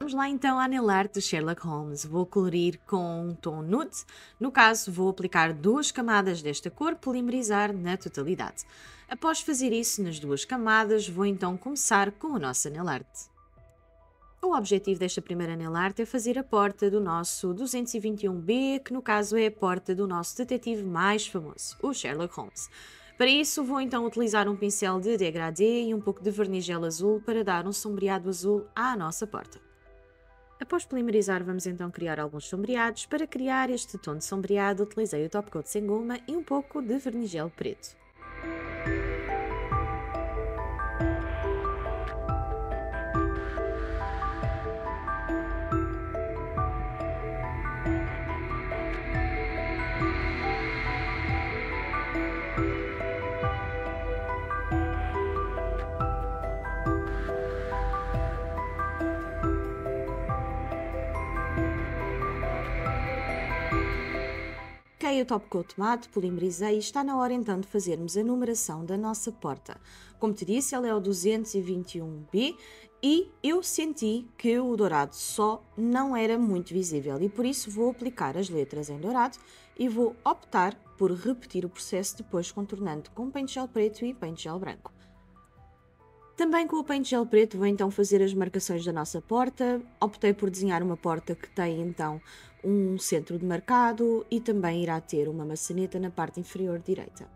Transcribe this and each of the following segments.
Vamos lá então à nail art do Sherlock Holmes. Vou colorir com um tom nude. No caso, vou aplicar 2 camadas desta cor, polimerizar na totalidade. Após fazer isso nas 2 camadas, vou então começar com a nossa nail art. O objetivo desta primeira nail art é fazer a porta do nosso 221B, que no caso é a porta do nosso detetive mais famoso, o Sherlock Holmes. Para isso, vou então utilizar um pincel de degradê e um pouco de verniz gel azul para dar um sombreado azul à nossa porta. Após polimerizar, vamos então criar alguns sombreados. Para criar este tom de sombreado, utilizei o top coat sem goma e um pouco de verniz gel preto. Apliquei o top coat mate, polimerizei e está na hora então de fazermos a numeração da nossa porta. Como te disse, ela é o 221B e eu senti que o dourado só não era muito visível e por isso vou aplicar as letras em dourado e vou optar por repetir o processo depois contornando com paint gel preto e paint gel branco. Também com o paint gel preto vou então fazer as marcações da nossa porta. Optei por desenhar uma porta que tem então um centro de marcado e também irá ter uma maçaneta na parte inferior direita.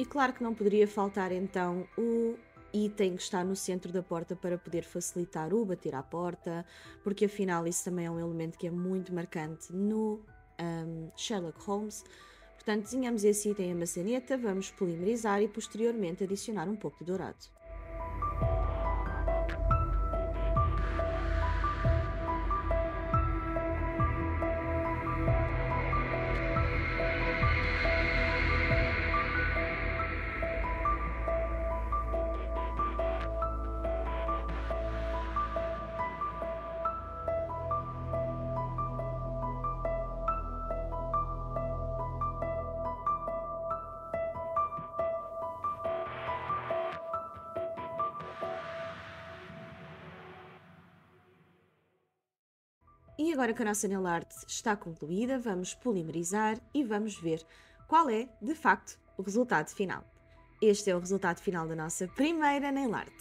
Claro que não poderia faltar então o item que está no centro da porta para poder facilitar o bater à porta, porque afinal isso também é um elemento que é muito marcante no Sherlock Holmes. Portanto, desenhamos esse item em maçaneta, vamos polimerizar e posteriormente adicionar um pouco de dourado. E agora que a nossa nail art está concluída, vamos polimerizar e vamos ver qual é, de facto, o resultado final. Este é o resultado final da nossa primeira nail art,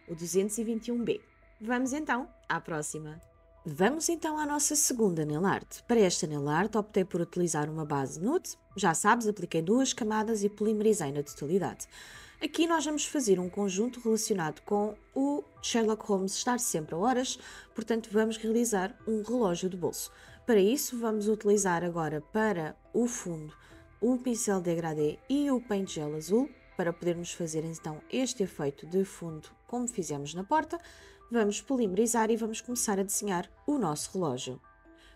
o 221B. Vamos então à próxima. Vamos então à nossa segunda nail art. Para esta nail art optei por utilizar uma base nude. Já sabes, apliquei 2 camadas e polimerizei na totalidade. Aqui nós vamos fazer um conjunto relacionado com o Sherlock Holmes estar sempre a horas, portanto vamos realizar um relógio de bolso. Para isso vamos utilizar agora para o fundo o pincel degradê e o paint gel azul, para podermos fazer então este efeito de fundo como fizemos na porta. Vamos polimerizar e vamos começar a desenhar o nosso relógio.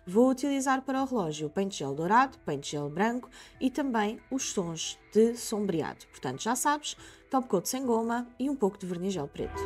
Vou utilizar para o relógio o paint gel dourado, paint gel branco e também os tons de sombreado. Portanto, já sabes, top coat sem goma e um pouco de verniz gel preto.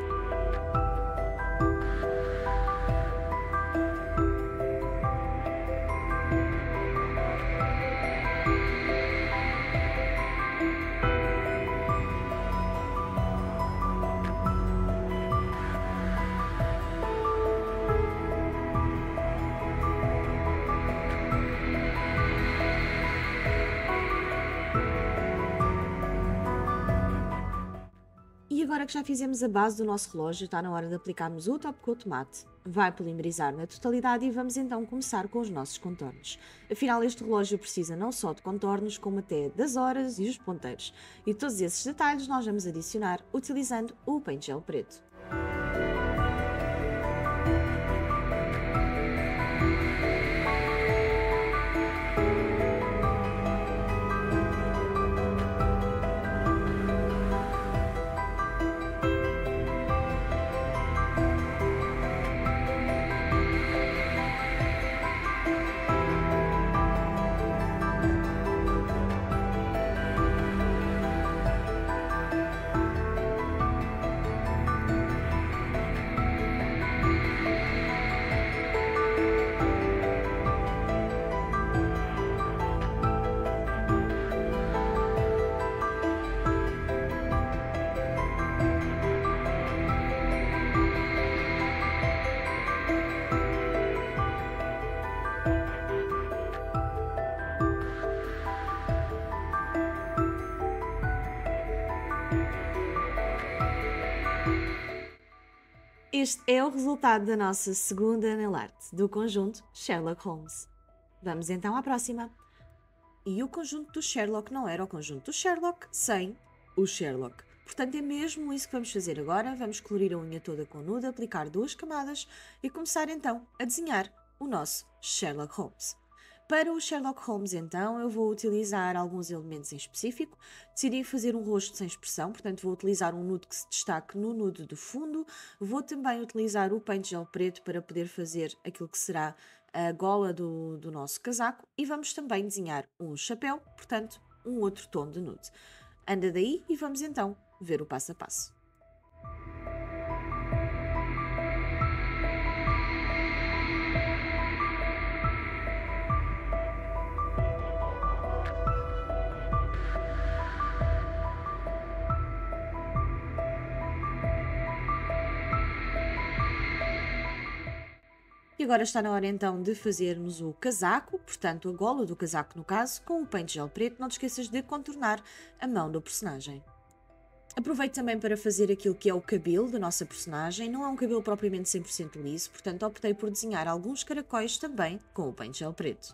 E agora que já fizemos a base do nosso relógio, está na hora de aplicarmos o top coat mate. Vai polimerizar na totalidade e vamos então começar com os nossos contornos. Afinal, este relógio precisa não só de contornos, como até das horas e os ponteiros. E todos esses detalhes nós vamos adicionar utilizando o paint gel preto. Este é o resultado da nossa segunda nail art do conjunto Sherlock Holmes. Vamos então à próxima. E o conjunto do Sherlock não era o conjunto do Sherlock sem o Sherlock. Portanto, é mesmo isso que vamos fazer agora. Vamos colorir a unha toda com nude, aplicar 2 camadas e começar então a desenhar o nosso Sherlock Holmes. Para o Sherlock Holmes, então, eu vou utilizar alguns elementos em específico. Decidi fazer um rosto sem expressão, portanto vou utilizar um nude que se destaque no nude do fundo. Vou também utilizar o Paint Gel preto para poder fazer aquilo que será a gola do nosso casaco. E vamos também desenhar um chapéu, portanto, um outro tom de nude. Anda daí e vamos então ver o passo a passo. E agora está na hora então de fazermos o casaco, portanto a gola do casaco no caso, com o Paint Gel preto. Não te esqueças de contornar a mão do personagem. Aproveito também para fazer aquilo que é o cabelo da nossa personagem. Não é um cabelo propriamente 100% liso, portanto optei por desenhar alguns caracóis também com o Paint Gel preto.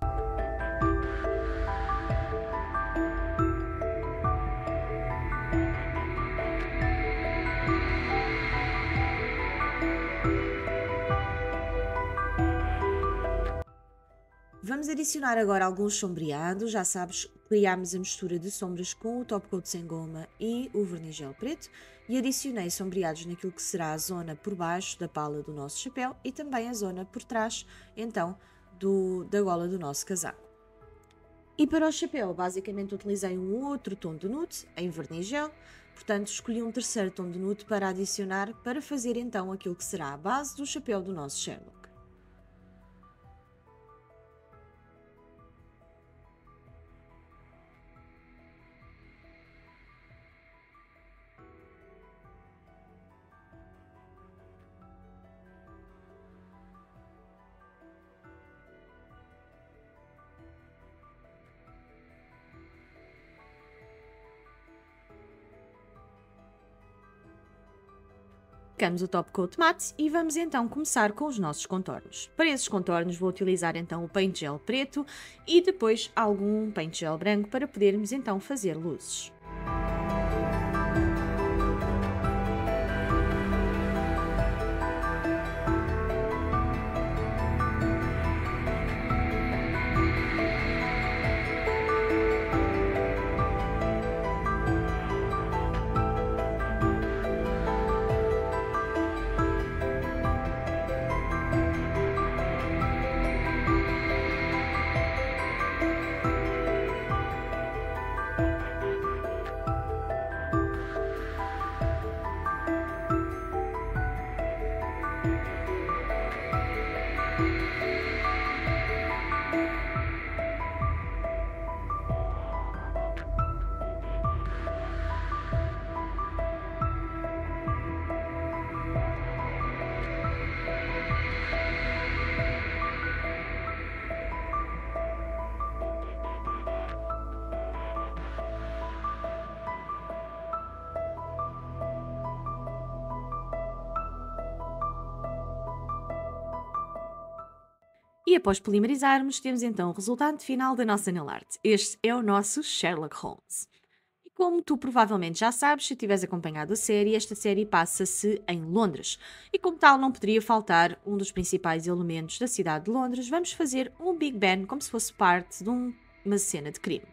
Vamos adicionar agora alguns sombreados. Já sabes, criámos a mistura de sombras com o top coat sem goma e o verniz gel preto e adicionei sombreados naquilo que será a zona por baixo da pala do nosso chapéu e também a zona por trás, então, da gola do nosso casaco. E para o chapéu, basicamente utilizei um outro tom de nude em verniz gel, portanto escolhi um terceiro tom de nude para adicionar para fazer então aquilo que será a base do chapéu do nosso Sherlock. Aplicamos o top coat mate e vamos então começar com os nossos contornos. Para esses contornos vou utilizar então o Paint Gel preto e depois algum Paint Gel branco para podermos então fazer luzes. E após polimerizarmos, temos então o resultado final da nossa nail art. Este é o nosso Sherlock Holmes. como tu provavelmente já sabes, se tiveres acompanhado a série, esta série passa-se em Londres. E como tal, não poderia faltar um dos principais elementos da cidade de Londres. Vamos fazer um Big Ben como se fosse parte de uma cena de crime.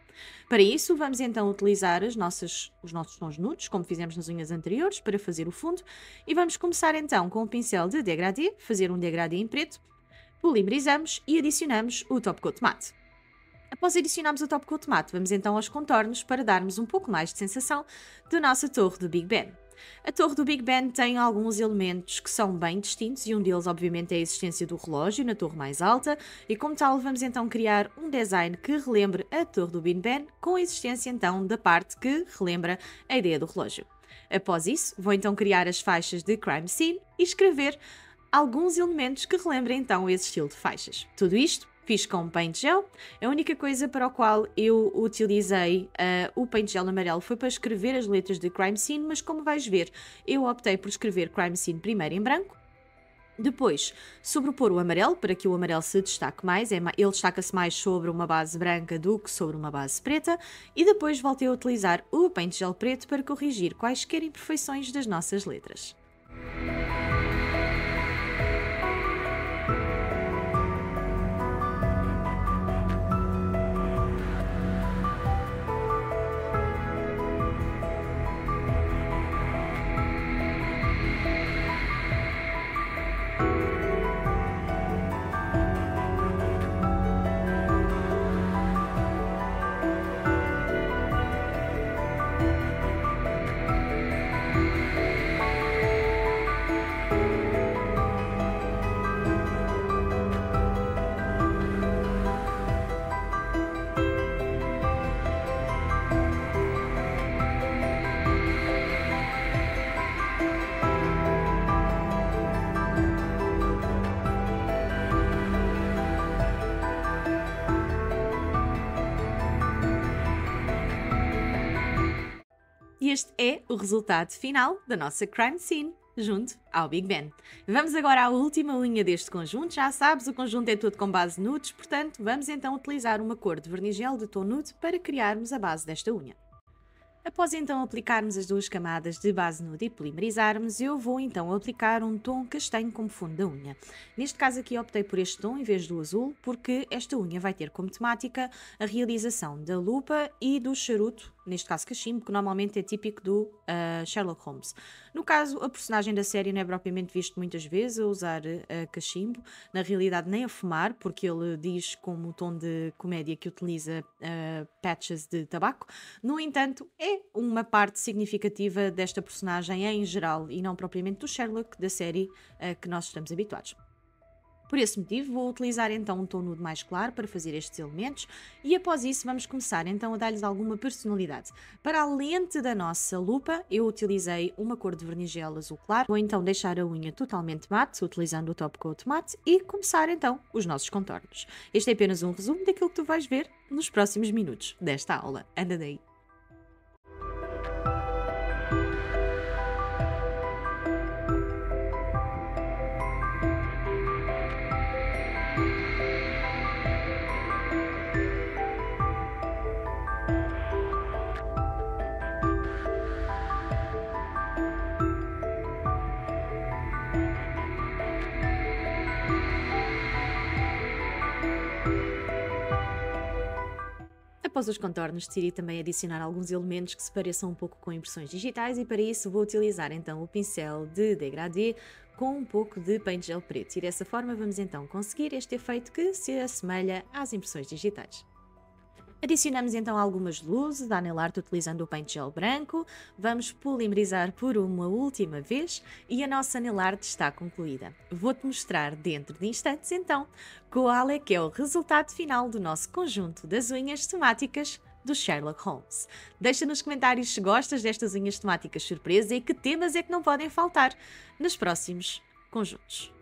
Para isso, vamos então utilizar os nossos tons nudes, como fizemos nas unhas anteriores, para fazer o fundo. E vamos começar então com o pincel de degradê, fazer um degradê em preto, polimerizamos e adicionamos o top coat matte. Após adicionarmos o top coat matte, vamos então aos contornos para darmos um pouco mais de sensação da nossa torre do Big Ben. A torre do Big Ben tem alguns elementos que são bem distintos e um deles obviamente é a existência do relógio na torre mais alta e como tal vamos então criar um design que relembre a torre do Big Ben com a existência então da parte que relembra a ideia do relógio. Após isso, vou então criar as faixas de Crime Scene e escrever alguns elementos que relembrem então esse estilo de faixas. Tudo isto fiz com Paint Gel. A única coisa para o qual eu utilizei o Paint Gel amarelo foi para escrever as letras de Crime Scene, mas como vais ver, eu optei por escrever Crime Scene primeiro em branco, depois sobrepor o amarelo para que o amarelo se destaque mais, ele destaca-se mais sobre uma base branca do que sobre uma base preta, e depois voltei a utilizar o Paint Gel preto para corrigir quaisquer imperfeições das nossas letras. E este é o resultado final da nossa Crime Scene, junto ao Big Ben. Vamos agora à última unha deste conjunto. Já sabes, o conjunto é todo com base nudes, portanto, vamos então utilizar uma cor de verniz gel de tom nude para criarmos a base desta unha. Após então aplicarmos as duas camadas de base nude e polimerizarmos, eu vou então aplicar um tom castanho como fundo da unha. Neste caso aqui optei por este tom em vez do azul, porque esta unha vai ter como temática a realização da lupa e do charuto, neste caso cachimbo, que normalmente é típico do Sherlock Holmes. No caso, a personagem da série não é propriamente visto muitas vezes a usar cachimbo, na realidade nem a fumar, porque ele diz como tom de comédia que utiliza patches de tabaco. No entanto, é uma parte significativa desta personagem em geral e não propriamente do Sherlock da série que nós estamos habituados. Por esse motivo, vou utilizar então um tom nude mais claro para fazer estes elementos e após isso vamos começar então a dar-lhes alguma personalidade. Para a lente da nossa lupa, eu utilizei uma cor de verniz gel azul claro. Vou então deixar a unha totalmente mate, utilizando o top coat matte e começar então os nossos contornos. Este é apenas um resumo daquilo que tu vais ver nos próximos minutos desta aula. Anda daí! Após os contornos, decidi também adicionar alguns elementos que se pareçam um pouco com impressões digitais e para isso vou utilizar então o pincel de degradê com um pouco de Paint Gel preto e dessa forma vamos então conseguir este efeito que se assemelha às impressões digitais. Adicionamos então algumas luzes da nail art utilizando o Paint Gel branco, vamos polimerizar por uma última vez e a nossa nail art está concluída. Vou-te mostrar dentro de instantes então qual é que é o resultado final do nosso conjunto das unhas temáticas do Sherlock Holmes. Deixa nos comentários se gostas destas unhas temáticas surpresa e que temas é que não podem faltar nos próximos conjuntos.